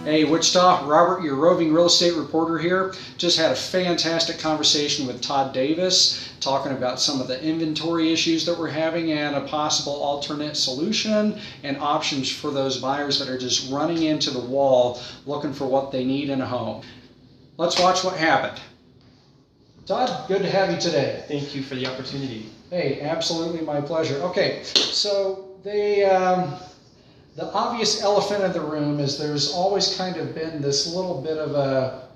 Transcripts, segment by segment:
Hey Wichita, Robert, your roving real estate reporter here. Just had a fantastic conversation with Todd Davis talking about some of the inventory issues that we're having and a possible alternate solution and options for those buyers that are just running into the wall looking for what they need in a home. Let's watch what happened. Todd, good to have you today. Thank you for the opportunity. Hey, absolutely my pleasure. Okay, so the obvious elephant in the room is there's always kind of been this little bit of a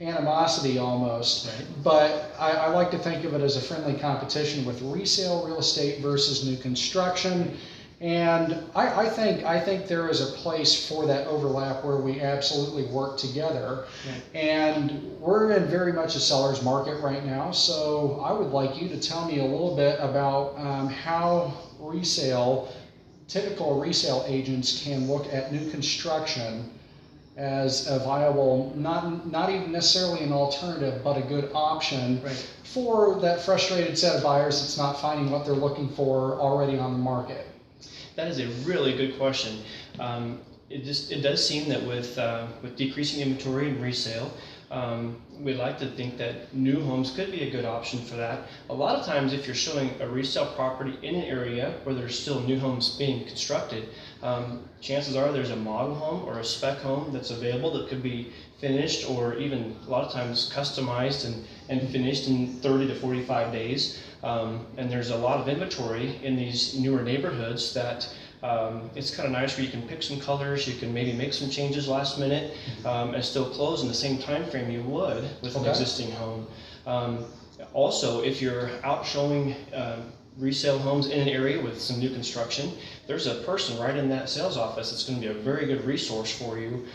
animosity almost, right. But I like to think of it as a friendly competition with resale real estate versus new construction. And I think there is a place for that overlap where we absolutely work together. Right. And we're in very much a seller's market right now, so I would like you to tell me a little bit about how typical resale agents can look at new construction as a viable, not even necessarily an alternative, but a good option, right, for that frustrated set of buyers that's not finding what they're looking for already on the market. That is a really good question. It does seem that with decreasing inventory and resale, we'd like to think that new homes could be a good option for that. A lot of times if you're showing a resale property in an area where there's still new homes being constructed, chances are there's a model home or a spec home that's available that could be finished or even a lot of times customized and finished in 30 to 45 days. And there's a lot of inventory in these newer neighborhoods that it's kind of nice where you can pick some colors, you can maybe make some changes last minute, and still close in the same time frame you would with an existing home. Also, if you're out showing resale homes in an area with some new construction, there's a person right in that sales office that's going to be a very good resource for you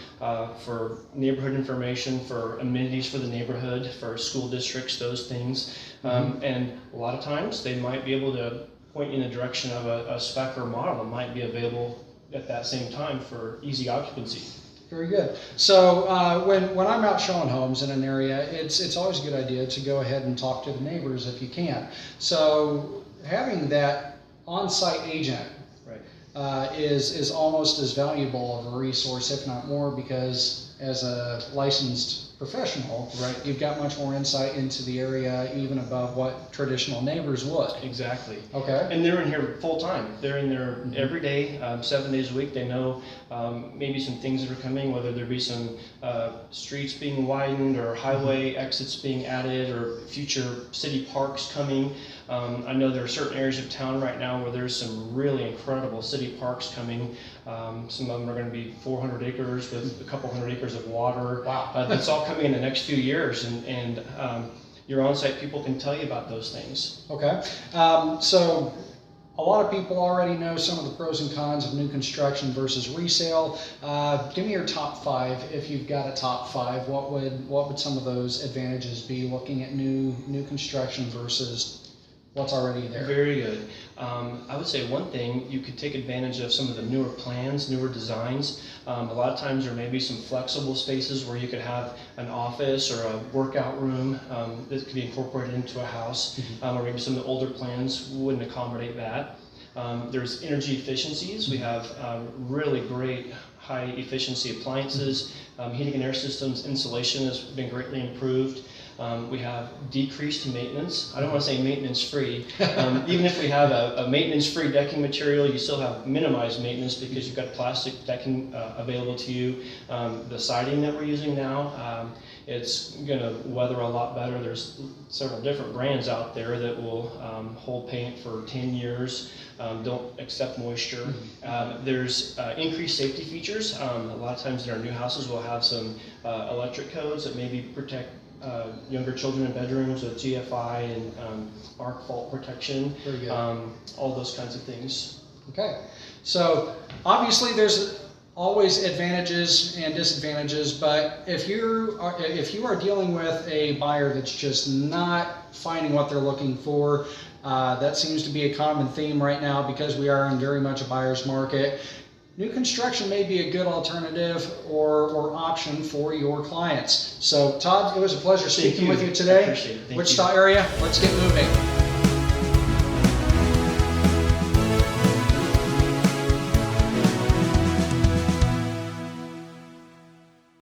for neighborhood information, for amenities for the neighborhood, for school districts, those things. And a lot of times they might be able to point you in the direction of a spec or model that might be available at that same time for easy occupancy. Very good. So when I'm out showing homes in an area, it's always a good idea to go ahead and talk to the neighbors if you can. So having that on-site agent, right, is almost as valuable of a resource, if not more, because as a licensed professional, right, you've got much more insight into the area, even above what traditional neighbors would. Exactly. Okay. And they're in here full time. They're in there every day, 7 days a week. They know maybe some things that are coming, whether there be some streets being widened or highway exits being added or future city parks coming. I know there are certain areas of town right now where there's some really incredible city parks coming. Some of them are going to be 400 acres with a couple hundred acres of water. Wow. That's all coming in the next few years, and your on-site people can tell you about those things. Okay. So a lot of people already know some of the pros and cons of new construction versus resale. Give me your top 5, if you've got a top 5. What would some of those advantages be looking at new construction versus what's already there? Very good. I would say one thing, you could take advantage of some of the newer plans, newer designs. A lot of times there may be some flexible spaces where you could have an office or a workout room that could be incorporated into a house, or maybe some of the older plans wouldn't accommodate that. There's energy efficiencies. We have really great high efficiency appliances, heating and air systems, insulation has been greatly improved. We have decreased maintenance. I don't want to say maintenance free. Even if we have a maintenance free decking material, you still have minimized maintenance because you've got plastic decking available to you. The siding that we're using now, it's going to weather a lot better. There's several different brands out there that will hold paint for 10 years, don't accept moisture. There's increased safety features. A lot of times in our new houses we'll have some electric codes that maybe protect younger children in bedrooms with GFI and arc fault protection, all those kinds of things. Okay, so obviously there's always advantages and disadvantages, but if you are dealing with a buyer that's just not finding what they're looking for, that seems to be a common theme right now because we are in very much a buyer's market. New construction may be a good alternative or option for your clients. So Todd, it was a pleasure speaking with you today. I appreciate it. Thank Wichita area, let's get moving.